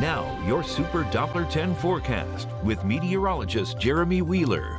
Now, your Super Doppler 10 forecast with meteorologist Jeremy Wheeler.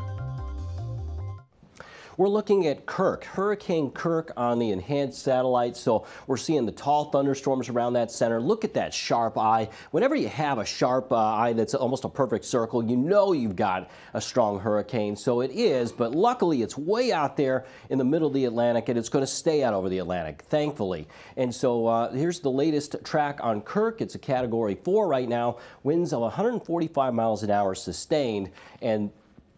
We're looking at Kirk, Hurricane Kirk on the enhanced satellite. So we're seeing the tall thunderstorms around that center. Look at that sharp eye. Whenever you have a sharp eye that's almost a perfect circle, you know you've got a strong hurricane. So it is, but luckily it's way out there in the middle of the Atlantic, and it's going to stay out over the Atlantic, thankfully. And so here's the latest track on Kirk. It's a Category 4 right now. Winds of 145 miles an hour sustained, and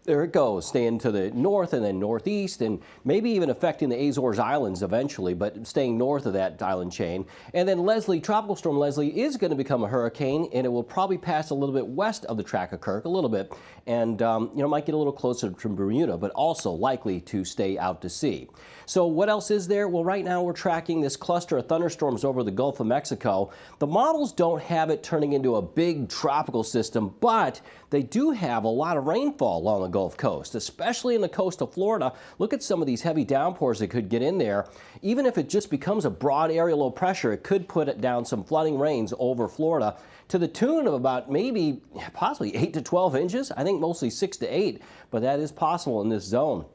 there it goes, staying to the north and then northeast, and maybe even affecting the Azores Islands eventually, but staying north of that island chain. And then Leslie, Tropical Storm Leslie, is going to become a hurricane, and it will probably pass a little bit west of the track of Kirk, a little bit, and might get a little closer to Bermuda, but also likely to stay out to sea. So what else is there? Well, right now we're tracking this cluster of thunderstorms over the Gulf of Mexico. The models don't have it turning into a big tropical system, but they do have a lot of rainfall along the Gulf Coast, especially in the coast of Florida. Look at some of these heavy downpours that could get in there. Even if it just becomes a broad area low pressure, it could put it down some flooding rains over Florida to the tune of about maybe possibly 8 to 12 inches. I think mostly 6 to 8, but that is possible in this zone.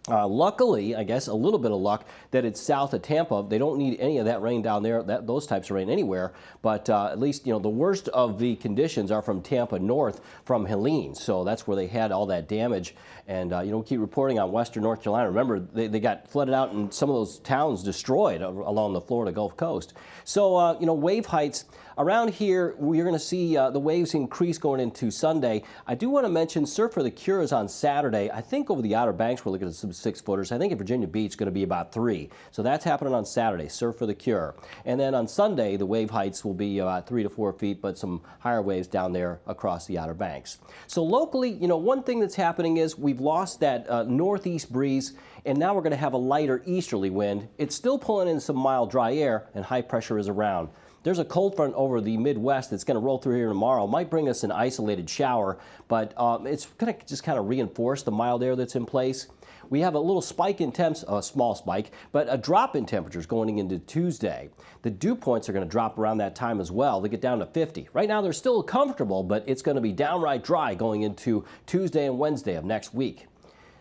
Luckily, I guess a little bit of luck that it's south of Tampa. They don't need any of that rain down there, those types of rain anywhere. But at least, the worst of the conditions are from Tampa north from Helene. So that's where they had all that damage. And, we keep reporting on western North Carolina. Remember, they got flooded out and some of those towns destroyed along the Florida Gulf Coast. So, wave heights. Around here, we're going to see the waves increase going into Sunday. I do want to mention Surf for the Cure is on Saturday. I think over the Outer Banks, we're looking at some 6-footers. I think at Virginia Beach, it's going to be about 3. So that's happening on Saturday, Surf for the Cure. And then on Sunday, the wave heights will be about 3 to 4 feet, but some higher waves down there across the Outer Banks. So locally, one thing that's happening is we've lost that northeast breeze, and now we're going to have a lighter easterly wind. It's still pulling in some mild dry air, and high pressure is around. There's a cold front over the Midwest that's going to roll through here tomorrow. Might bring us an isolated shower, but it's going to just kind of reinforce the mild air that's in place. We have a little spike in temps, a small spike, but a drop in temperatures going into Tuesday. The dew points are going to drop around that time as well. They get down to 50. Right now they're still comfortable, but it's going to be downright dry going into Tuesday and Wednesday of next week.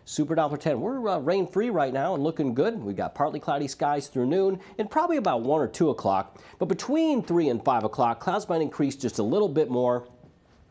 Super Doppler 10, we're rain-free right now and looking good. We've got partly cloudy skies through noon and probably about 1 or 2 o'clock. But between 3 and 5 o'clock, clouds might increase just a little bit more.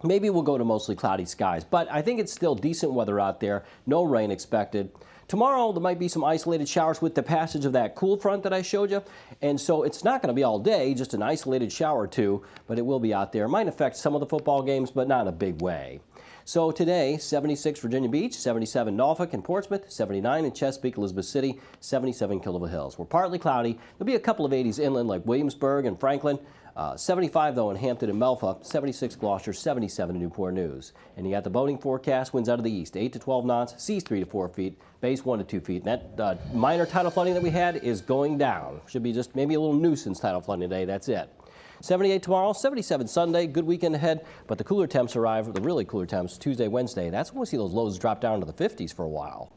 Maybe we'll go to mostly cloudy skies, but I think it's still decent weather out there. No rain expected. Tomorrow, there might be some isolated showers with the passage of that cool front that I showed you. And so it's not going to be all day, just an isolated shower or two, but it will be out there. It might affect some of the football games, but not in a big way. So today, 76 Virginia Beach, 77 Norfolk and Portsmouth, 79 in Chesapeake, Elizabeth City, 77 Killable Hills. We're partly cloudy. There'll be a couple of 80s inland like Williamsburg and Franklin. 75 though in Hampton and Melfa, 76 Gloucester, 77 in Newport News. And you got the boating forecast, winds out of the east, 8 to 12 knots, seas 3 to 4 feet, bays 1 to 2 feet. And that minor tidal flooding that we had is going down. Should be just maybe a little nuisance tidal flooding today, that's it. 78 tomorrow, 77 Sunday, good weekend ahead, but the cooler temps arrive, the really cooler temps, Tuesday, Wednesday. That's when we see those lows drop down to the 50s for a while.